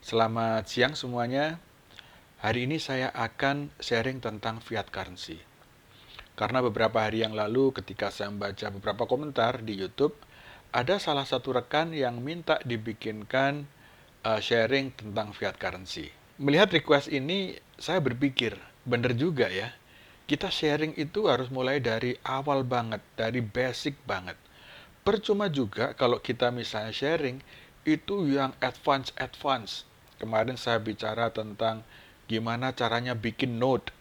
Selamat siang semuanya. Hari ini saya akan sharing tentang fiat currency. Karena beberapa hari yang lalu ketika saya membaca beberapa komentar di YouTube, ada salah satu rekan yang minta dibikinkan sharing tentang fiat currency. Melihat request ini, saya berpikir, bener juga ya. Kita sharing itu harus mulai dari awal banget, dari basic banget. Percuma juga kalau kita misalnya sharing itu yang advance. Kemarin saya bicara tentang gimana caranya bikin note.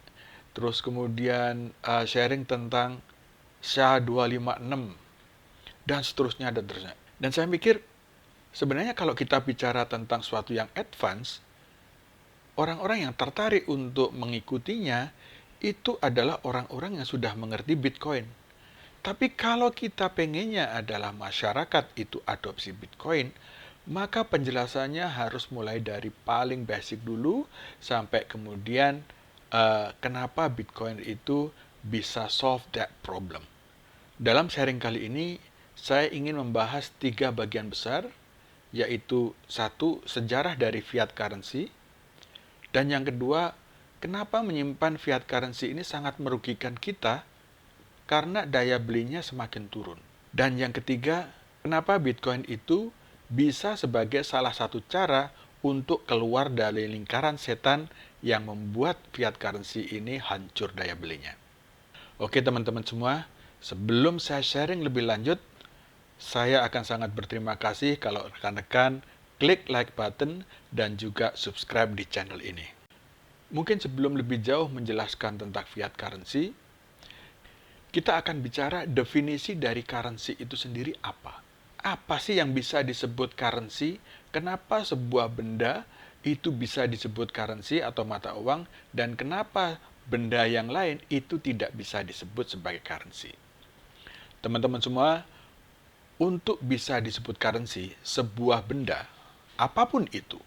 Terus kemudian sharing tentang SHA-256 dan seterusnya dan seterusnya. Dan saya mikir sebenarnya kalau kita bicara tentang sesuatu yang advance, orang-orang yang tertarik untuk mengikutinya itu adalah orang-orang yang sudah mengerti Bitcoin. Tapi kalau kita pengennya adalah masyarakat itu adopsi Bitcoin, maka penjelasannya harus mulai dari paling basic dulu sampai kemudian kenapa Bitcoin itu bisa solve that problem. Dalam sharing kali ini, saya ingin membahas 3 bagian besar, yaitu satu, sejarah dari fiat currency, dan yang kedua, kenapa menyimpan fiat currency ini sangat merugikan kita karena daya belinya semakin turun. Dan yang ketiga, kenapa Bitcoin itu bisa sebagai salah satu cara untuk keluar dari lingkaran setan yang membuat fiat currency ini hancur daya belinya. Oke teman-teman semua, sebelum saya sharing lebih lanjut, saya akan sangat berterima kasih kalau rekan-rekan klik like button dan juga subscribe di channel ini. Mungkin sebelum lebih jauh menjelaskan tentang fiat currency, kita akan bicara definisi dari currency itu sendiri apa. Apa sih yang bisa disebut currency? Kenapa sebuah benda itu bisa disebut currency atau mata uang? Dan kenapa benda yang lain itu tidak bisa disebut sebagai currency? Teman-teman semua, untuk bisa disebut currency, sebuah benda, apapun itu,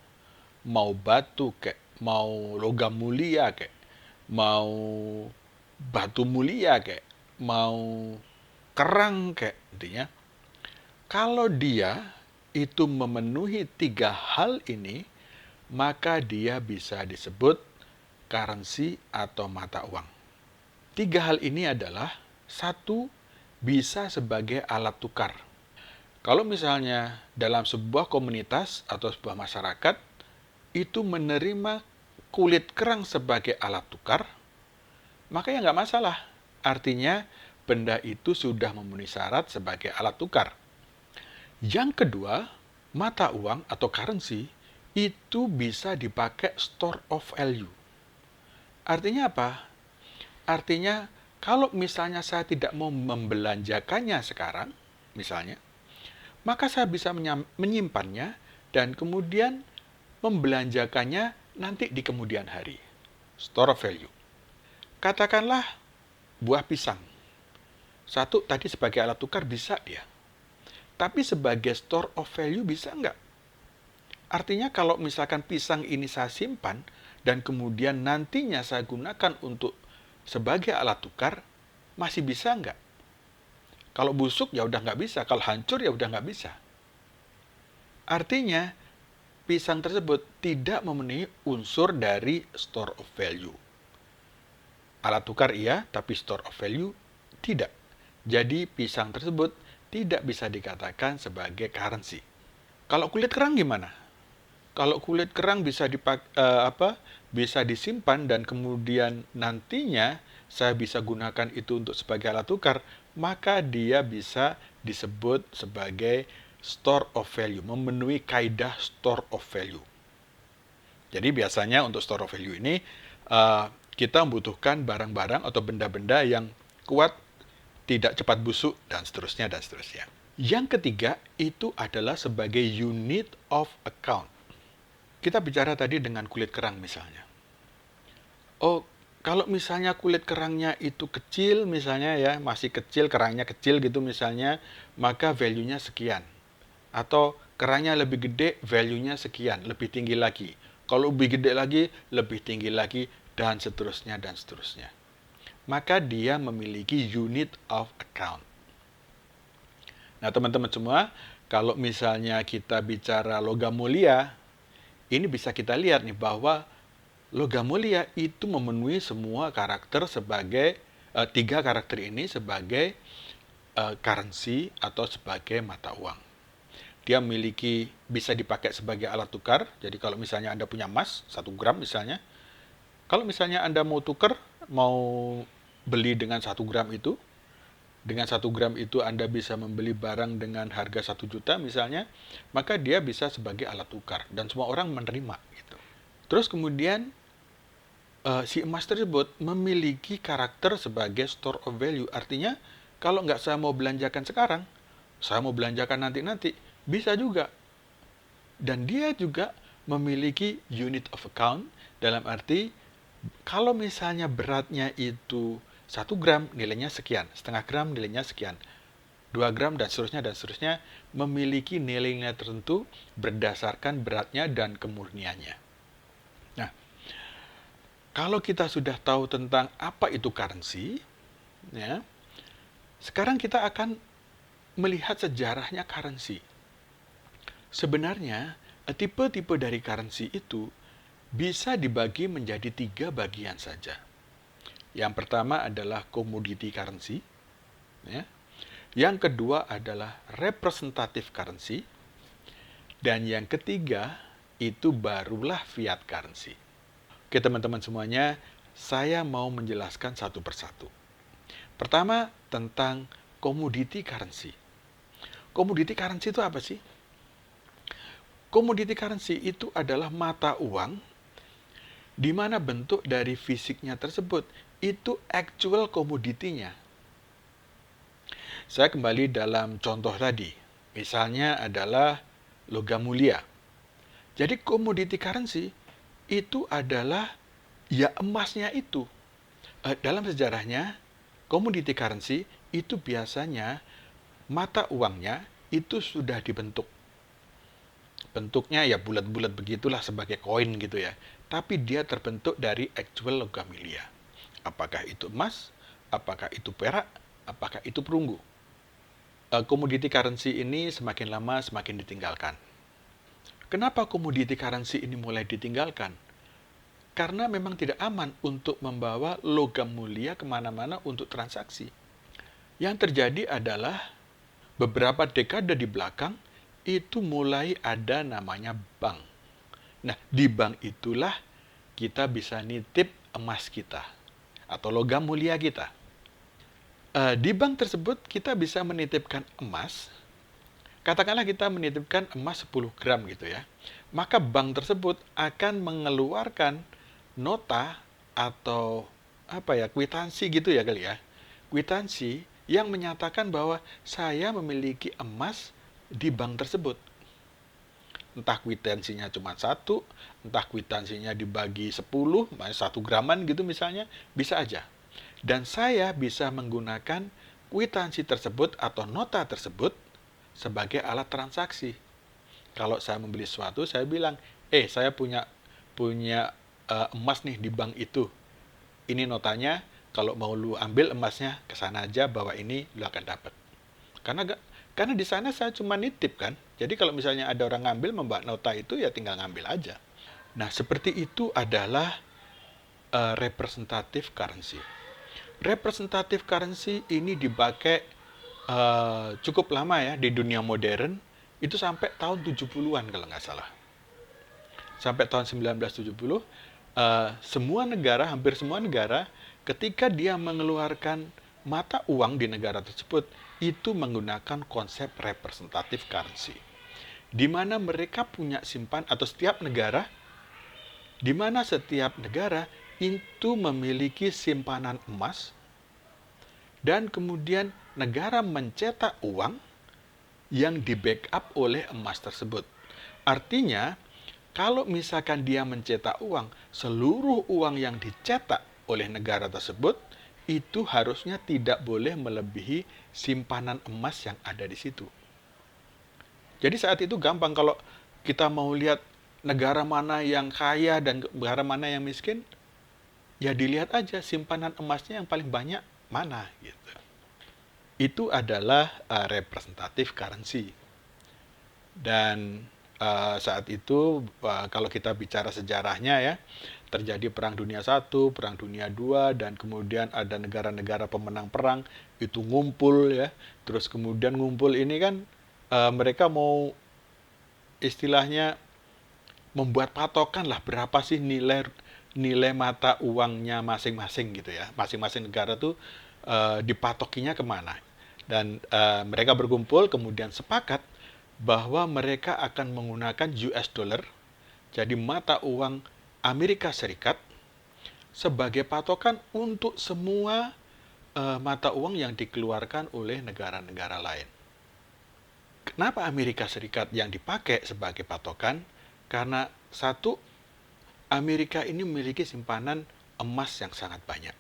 mau batu kek, mau logam mulia kek, mau batu mulia kek, mau kerang kek, intinya kalau dia itu memenuhi 3 hal ini, maka dia bisa disebut currency atau mata uang. 3 hal ini adalah, satu, bisa sebagai alat tukar. Kalau misalnya dalam sebuah komunitas atau sebuah masyarakat itu menerima kulit kerang sebagai alat tukar, maka ya nggak masalah. Artinya benda itu sudah memenuhi syarat sebagai alat tukar. Yang kedua, mata uang atau currency itu bisa dipakai store of value. Artinya apa? Artinya kalau misalnya saya tidak mau membelanjakannya sekarang, misalnya, maka saya bisa menyimpannya dan kemudian membelanjakannya nanti di kemudian hari. Store of value. Katakanlah buah pisang. Satu tadi sebagai alat tukar bisa dia. Tapi sebagai store of value bisa nggak? Artinya kalau misalkan pisang ini saya simpan dan kemudian nantinya saya gunakan untuk sebagai alat tukar, masih bisa nggak? Kalau busuk ya udah nggak bisa, kalau hancur ya udah nggak bisa. Artinya pisang tersebut tidak memenuhi unsur dari store of value. Alat tukar iya, tapi store of value tidak. Jadi pisang tersebut tidak bisa dikatakan sebagai currency. Kalau kulit kerang gimana? Kalau kulit kerang bisa disimpan dan kemudian nantinya saya bisa gunakan itu untuk sebagai alat tukar, maka dia bisa disebut sebagai store of value, memenuhi kaidah store of value. Jadi biasanya untuk store of value ini kita membutuhkan barang-barang atau benda-benda yang kuat, tidak cepat busuk, dan seterusnya, dan seterusnya. Yang ketiga, itu adalah sebagai unit of account. Kita bicara tadi dengan kulit kerang misalnya. Oh, kalau misalnya kulit kerangnya itu kecil misalnya ya, masih kecil, kerangnya kecil gitu misalnya, maka value-nya sekian. Atau kerangnya lebih gede, value-nya sekian, lebih tinggi lagi. Kalau lebih gede lagi, lebih tinggi lagi, dan seterusnya, dan seterusnya. Maka dia memiliki unit of account. Nah, teman-teman semua, kalau misalnya kita bicara logam mulia, ini bisa kita lihat nih bahwa logam mulia itu memenuhi semua karakter sebagai tiga karakter ini sebagai currency atau sebagai mata uang. Dia memiliki bisa dipakai sebagai alat tukar. Jadi kalau misalnya Anda punya emas 1 gram misalnya, kalau misalnya Anda mau tukar, mau beli dengan 1 gram itu, dengan 1 gram itu Anda bisa membeli barang dengan harga 1 juta misalnya, maka dia bisa sebagai alat tukar dan semua orang menerima gitu. Terus kemudian si emas tersebut memiliki karakter sebagai store of value. Artinya kalau nggak saya mau belanjakan sekarang, saya mau belanjakan nanti-nanti, bisa juga. Dan dia juga memiliki unit of account dalam arti kalau misalnya beratnya itu 1 gram nilainya sekian, setengah gram nilainya sekian, 2 gram dan seterusnya memiliki nilai-nilai tertentu berdasarkan beratnya dan kemurniannya. Nah, kalau kita sudah tahu tentang apa itu currency, ya, sekarang kita akan melihat sejarahnya currency. Sebenarnya, tipe-tipe dari currency itu bisa dibagi menjadi 3 bagian saja. Yang pertama adalah commodity currency, ya. Yang kedua adalah representative currency, dan yang ketiga itu barulah fiat currency. Oke teman-teman semuanya, saya mau menjelaskan satu persatu. Pertama, tentang commodity currency. Commodity currency itu apa sih? Commodity currency itu adalah mata uang di mana bentuk dari fisiknya tersebut itu actual komoditinya. Saya kembali dalam contoh tadi. Misalnya adalah logam mulia. Jadi commodity currency itu adalah ya emasnya itu. Dalam sejarahnya, commodity currency itu biasanya mata uangnya itu sudah dibentuk. Bentuknya ya bulat-bulat begitulah sebagai koin gitu ya. Tapi dia terbentuk dari actual logam mulia. Apakah itu emas, apakah itu perak, apakah itu perunggu. Commodity currency ini semakin lama semakin ditinggalkan. Kenapa commodity currency ini mulai ditinggalkan? Karena memang tidak aman untuk membawa logam mulia kemana-mana untuk transaksi. Yang terjadi adalah beberapa dekade di belakang itu mulai ada namanya bank. Nah, di bank itulah kita bisa nitip emas kita atau logam mulia kita. Di bank tersebut kita bisa menitipkan emas. Katakanlah kita menitipkan emas 10 gram gitu ya. Maka bank tersebut akan mengeluarkan nota atau kwitansi gitu ya kali ya. Kwitansi yang menyatakan bahwa saya memiliki emas di bank tersebut. Entah kwitansinya cuma 1, entah kwitansinya dibagi 10, 1 graman gitu misalnya, bisa aja. Dan saya bisa menggunakan kwitansi tersebut atau nota tersebut sebagai alat transaksi. Kalau saya membeli sesuatu, saya bilang, saya punya emas nih di bank itu. Ini notanya, kalau mau lu ambil emasnya, ke sana aja, bawa ini, lu akan dapat. Karena di sana saya cuma nitip kan. Jadi kalau misalnya ada orang ngambil membawa nota itu ya tinggal ngambil aja. Nah, seperti itu adalah representative currency. Representative currency ini dipakai cukup lama ya di dunia modern. Itu sampai tahun 70-an kalau nggak salah. Sampai tahun 1970, hampir semua negara, ketika dia mengeluarkan mata uang di negara tersebut, itu menggunakan konsep representative currency. Di mana mereka punya simpan, atau setiap negara, di mana setiap negara itu memiliki simpanan emas, dan kemudian negara mencetak uang yang di-backup oleh emas tersebut. Artinya, kalau misalkan dia mencetak uang, seluruh uang yang dicetak oleh negara tersebut itu harusnya tidak boleh melebihi simpanan emas yang ada di situ. Jadi saat itu gampang kalau kita mau lihat negara mana yang kaya dan negara mana yang miskin, ya dilihat aja simpanan emasnya yang paling banyak mana gitu. Itu adalah representative currency. Dan Saat itu kalau kita bicara sejarahnya ya, terjadi Perang Dunia I, Perang Dunia II, dan kemudian ada negara-negara pemenang perang itu ngumpul ya. Terus kemudian ngumpul ini kan mereka mau istilahnya membuat patokan lah berapa sih nilai nilai mata uangnya masing-masing gitu ya. Masing-masing negara tuh dipatokinya kemana. Dan mereka berkumpul kemudian sepakat bahwa mereka akan menggunakan US dollar, jadi mata uang Amerika Serikat, sebagai patokan untuk semua mata uang yang dikeluarkan oleh negara-negara lain. Kenapa Amerika Serikat yang dipakai sebagai patokan? Karena satu, Amerika ini memiliki simpanan emas yang sangat banyak.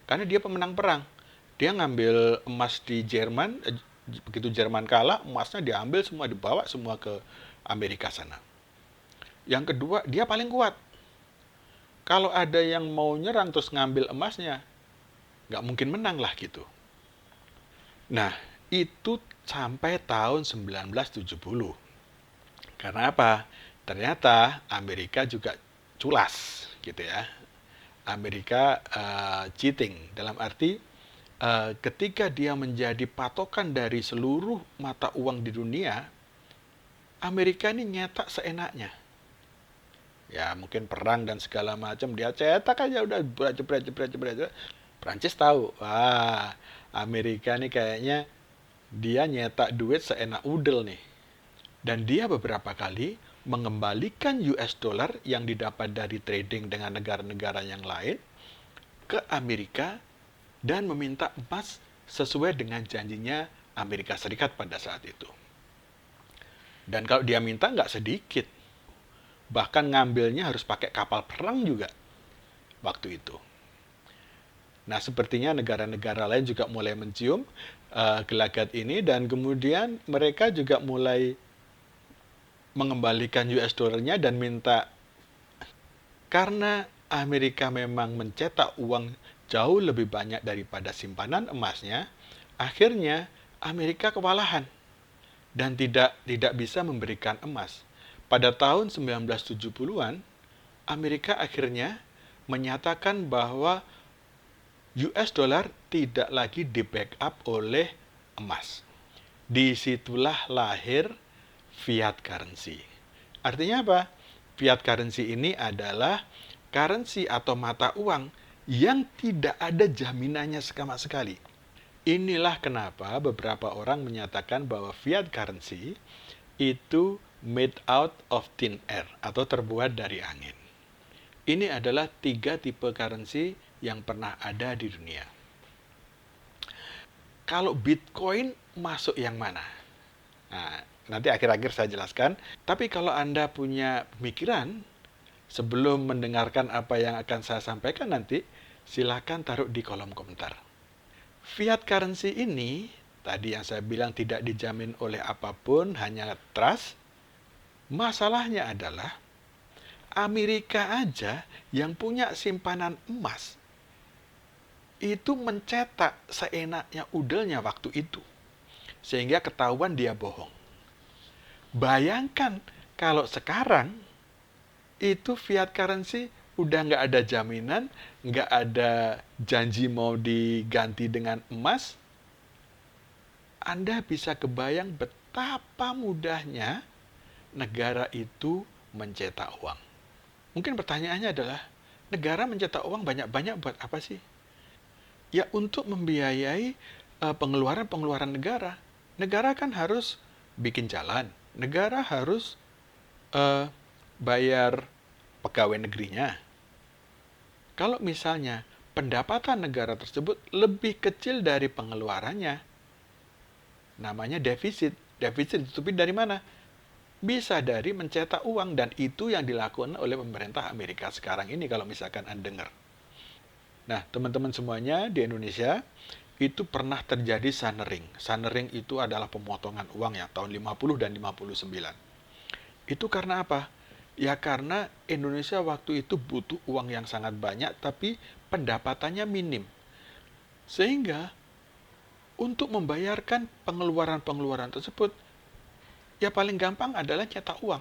Karena dia pemenang perang. Dia ngambil emas di Jerman, begitu Jerman kalah, emasnya diambil semua, dibawa semua ke Amerika sana. Yang kedua, dia paling kuat. Kalau ada yang mau nyerang terus ngambil emasnya, nggak mungkin menang lah gitu. Nah, itu sampai tahun 1970. Karena apa? Ternyata Amerika juga culas gitu ya. Amerika cheating dalam arti ketika dia menjadi patokan dari seluruh mata uang di dunia, Amerika ini nyetak seenaknya. Ya mungkin perang dan segala macam dia cetak aja udah jebret. Prancis tahu, wah Amerika nih kayaknya dia nyetak duit seenak udel nih. Dan dia beberapa kali mengembalikan US dollar yang didapat dari trading dengan negara-negara yang lain ke Amerika dan meminta emas sesuai dengan janjinya Amerika Serikat pada saat itu. Dan kalau dia minta nggak sedikit, bahkan ngambilnya harus pakai kapal perang juga waktu itu. Nah, sepertinya negara-negara lain juga mulai mencium gelagat ini dan kemudian mereka juga mulai mengembalikan US dollarnya dan minta, karena Amerika memang mencetak uang jauh lebih banyak daripada simpanan emasnya, akhirnya Amerika kewalahan dan tidak bisa memberikan emas. Pada tahun 1970-an, Amerika akhirnya menyatakan bahwa US dollar tidak lagi di-backup oleh emas. Disitulah lahir fiat currency. Artinya apa? Fiat currency ini adalah currency atau mata uang yang tidak ada jaminannya sama sekali. Inilah kenapa beberapa orang menyatakan bahwa fiat currency itu made out of thin air atau terbuat dari angin. Ini adalah 3 tipe currency yang pernah ada di dunia. Kalau Bitcoin masuk yang mana? Nah, nanti akhir-akhir saya jelaskan. Tapi kalau Anda punya pemikiran sebelum mendengarkan apa yang akan saya sampaikan nanti, silakan taruh di kolom komentar. Fiat currency ini, tadi yang saya bilang tidak dijamin oleh apapun, hanya trust. Masalahnya adalah Amerika aja yang punya simpanan emas itu mencetak seenaknya udelnya waktu itu. Sehingga ketahuan dia bohong. Bayangkan kalau sekarang itu fiat currency udah nggak ada jaminan, nggak ada janji mau diganti dengan emas, Anda bisa kebayang betapa mudahnya negara itu mencetak uang. Mungkin pertanyaannya adalah, negara mencetak uang banyak-banyak buat apa sih? Ya untuk membiayai pengeluaran-pengeluaran negara. Negara kan harus bikin jalan, negara harus bayar pegawai negerinya. Kalau misalnya pendapatan negara tersebut lebih kecil dari pengeluarannya, namanya defisit. Defisit ditutupi dari mana? Bisa dari mencetak uang, dan itu yang dilakukan oleh pemerintah Amerika sekarang ini kalau misalkan Anda dengar. Nah, teman-teman semuanya di Indonesia, itu pernah terjadi sunering. Sunering itu adalah pemotongan uang ya, tahun 50 dan 59. Itu karena apa? Ya karena Indonesia waktu itu butuh uang yang sangat banyak, tapi pendapatannya minim. Sehingga untuk membayarkan pengeluaran-pengeluaran tersebut, Ya paling gampang adalah cetak uang.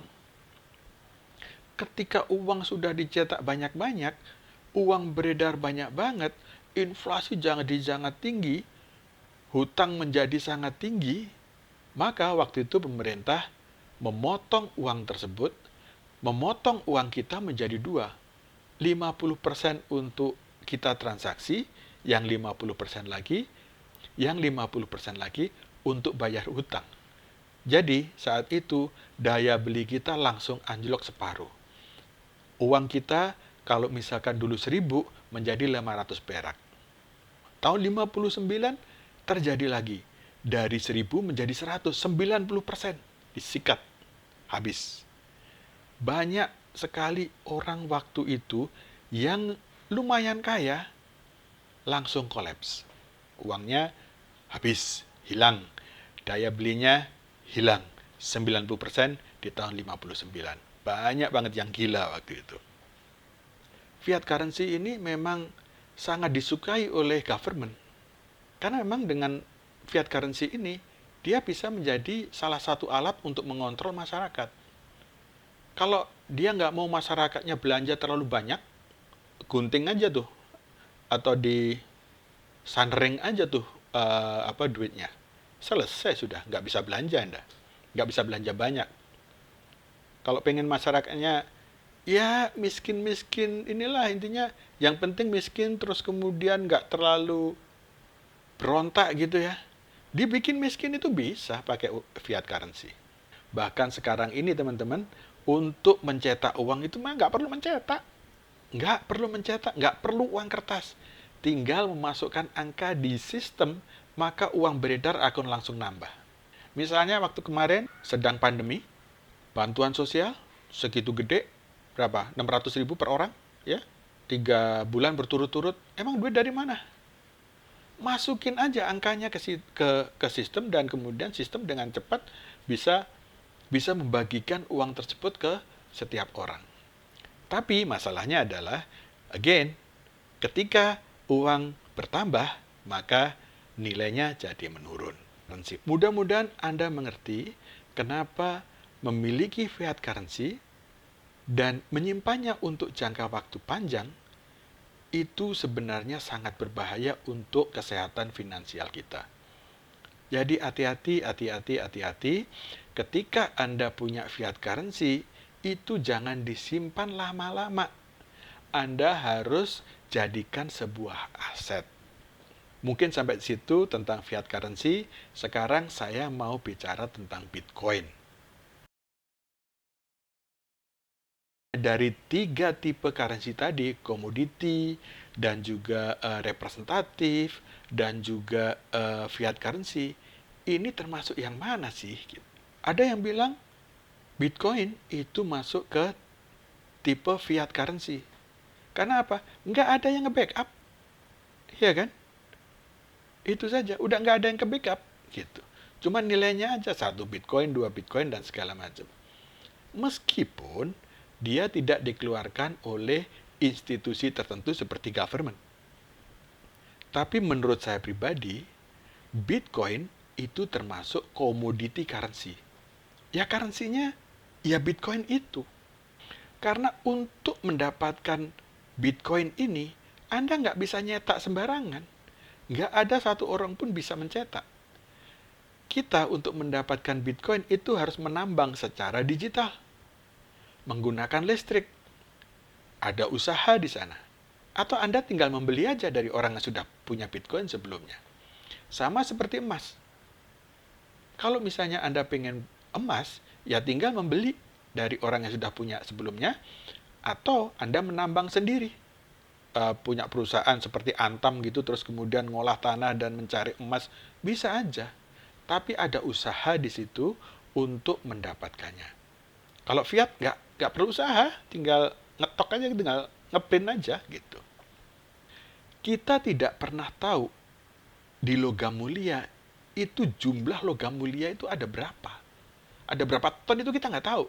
Ketika uang sudah dicetak banyak-banyak, uang beredar banyak banget, inflasi sangat tinggi, hutang menjadi sangat tinggi, maka waktu itu pemerintah memotong uang tersebut, memotong uang kita menjadi dua. 50% untuk kita transaksi, yang 50% lagi, untuk bayar hutang. Jadi saat itu daya beli kita langsung anjlok separuh. Uang kita kalau misalkan dulu 1.000 menjadi 500 perak. Tahun 59 terjadi lagi. Dari 1.000 menjadi 100, 90% disikat, habis. Banyak sekali orang waktu itu yang lumayan kaya langsung kolaps. Uangnya habis, hilang. Daya belinya hilang. 90% di tahun 59. Banyak banget yang gila waktu itu. Fiat currency ini memang sangat disukai oleh government. Karena memang dengan fiat currency ini, dia bisa menjadi salah satu alat untuk mengontrol masyarakat. Kalau dia nggak mau masyarakatnya belanja terlalu banyak, gunting aja tuh. Atau di sunring aja tuh duitnya. Selesai sudah, nggak bisa belanja Anda. Nggak bisa belanja banyak. Kalau pengen masyarakatnya ya miskin-miskin, inilah intinya, yang penting miskin terus kemudian nggak terlalu berontak gitu ya. Dibikin miskin itu bisa pakai fiat currency. Bahkan sekarang ini teman-teman, untuk mencetak uang itu mah nggak perlu mencetak. Nggak perlu uang kertas. Tinggal memasukkan angka di sistem, maka uang beredar akan langsung nambah. Misalnya waktu kemarin sedang pandemi, bantuan sosial segitu gede, berapa? 600.000 per orang, ya. 3 bulan berturut-turut. Emang duit dari mana? Masukin aja angkanya ke sistem, dan kemudian sistem dengan cepat bisa membagikan uang tersebut ke setiap orang. Tapi masalahnya adalah, again, ketika uang bertambah, maka nilainya jadi menurun. Mudah-mudahan Anda mengerti kenapa memiliki fiat currency dan menyimpannya untuk jangka waktu panjang itu sebenarnya sangat berbahaya untuk kesehatan finansial kita. Jadi hati-hati ketika Anda punya fiat currency, itu jangan disimpan lama-lama. Anda harus jadikan sebuah aset. Mungkin sampai di situ tentang fiat currency. Sekarang saya mau bicara tentang Bitcoin. Dari 3 tipe currency tadi, komoditi, dan juga representatif, dan juga fiat currency, ini termasuk yang mana sih? Ada yang bilang Bitcoin itu masuk ke tipe fiat currency. Karena apa? Nggak ada yang nge-backup. Iya kan? Itu saja. Udah nggak ada yang ke-backup. Gitu. Cuma nilainya aja 1 Bitcoin, 2 Bitcoin, dan segala macam. Meskipun dia tidak dikeluarkan oleh institusi tertentu seperti government. Tapi menurut saya pribadi, Bitcoin itu termasuk commodity currency. Ya currency-nya, ya Bitcoin itu. Karena untuk mendapatkan Bitcoin ini, Anda nggak bisa nyetak sembarangan. Nggak ada satu orang pun bisa mencetak. Kita untuk mendapatkan Bitcoin itu harus menambang secara digital. Menggunakan listrik. Ada usaha di sana. Atau Anda tinggal membeli aja dari orang yang sudah punya Bitcoin sebelumnya. Sama seperti emas. Kalau misalnya Anda pengen emas, ya tinggal membeli dari orang yang sudah punya sebelumnya, atau Anda menambang sendiri. Punya perusahaan seperti Antam gitu, terus kemudian ngolah tanah dan mencari emas, bisa aja. Tapi ada usaha di situ untuk mendapatkannya. Kalau fiat nggak perlu usaha, tinggal ngetok aja, tinggal ngeprint aja gitu. Kita tidak pernah tahu di logam mulia itu jumlah logam mulia itu ada berapa. Ada berapa ton itu kita nggak tahu.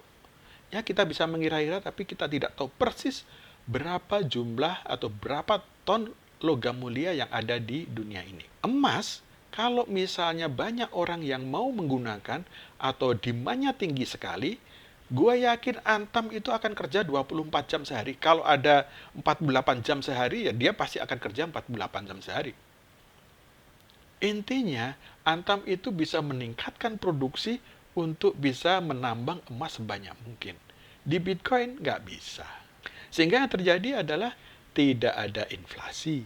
Ya kita bisa mengira-ira, tapi kita tidak tahu persis berapa jumlah atau berapa ton logam mulia yang ada di dunia ini. Emas Kalau misalnya banyak orang yang mau menggunakan atau demand-nya tinggi sekali, gue yakin Antam itu akan kerja 24 jam sehari. Kalau ada 48 jam sehari, ya dia pasti akan kerja 48 jam sehari. Intinya, Antam itu bisa meningkatkan produksi untuk bisa menambang emas sebanyak mungkin. Di Bitcoin nggak bisa. Sehingga yang terjadi adalah tidak ada inflasi.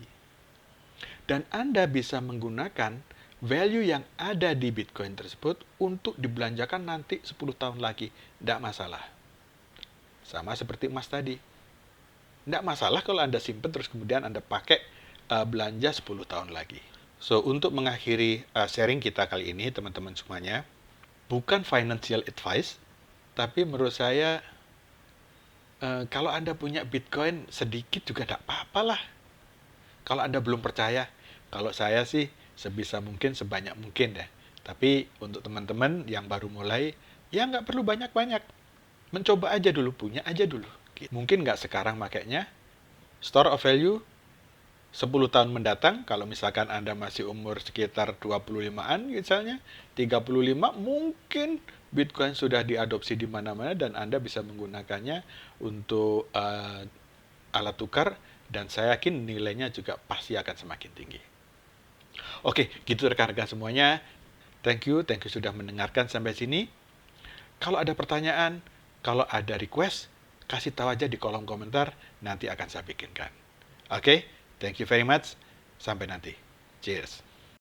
Dan Anda bisa menggunakan value yang ada di Bitcoin tersebut untuk dibelanjakan nanti 10 tahun lagi. Tidak masalah. Sama seperti emas tadi. Tidak masalah kalau Anda simpen terus kemudian Anda pakai belanja 10 tahun lagi. So, untuk mengakhiri sharing kita kali ini, teman-teman semuanya, bukan financial advice, tapi menurut saya kalau Anda punya Bitcoin sedikit juga tidak apa-apa lah. Kalau Anda belum percaya, kalau saya sih sebisa mungkin sebanyak mungkin deh. Tapi untuk teman-teman yang baru mulai, ya nggak perlu banyak-banyak. Mencoba aja dulu, punya aja dulu. Mungkin nggak sekarang makainya. Store of value 10 tahun mendatang, kalau misalkan Anda masih umur sekitar 25-an misalnya, 35 mungkin Bitcoin sudah diadopsi di mana-mana dan Anda bisa menggunakannya untuk alat tukar dan saya yakin nilainya juga pasti akan semakin tinggi. Oke, gitu rekan-rekan semuanya. Thank you sudah mendengarkan sampai sini. Kalau ada pertanyaan, kalau ada request, kasih tahu aja di kolom komentar, nanti akan saya bikinkan. Oke, thank you very much. Sampai nanti. Cheers.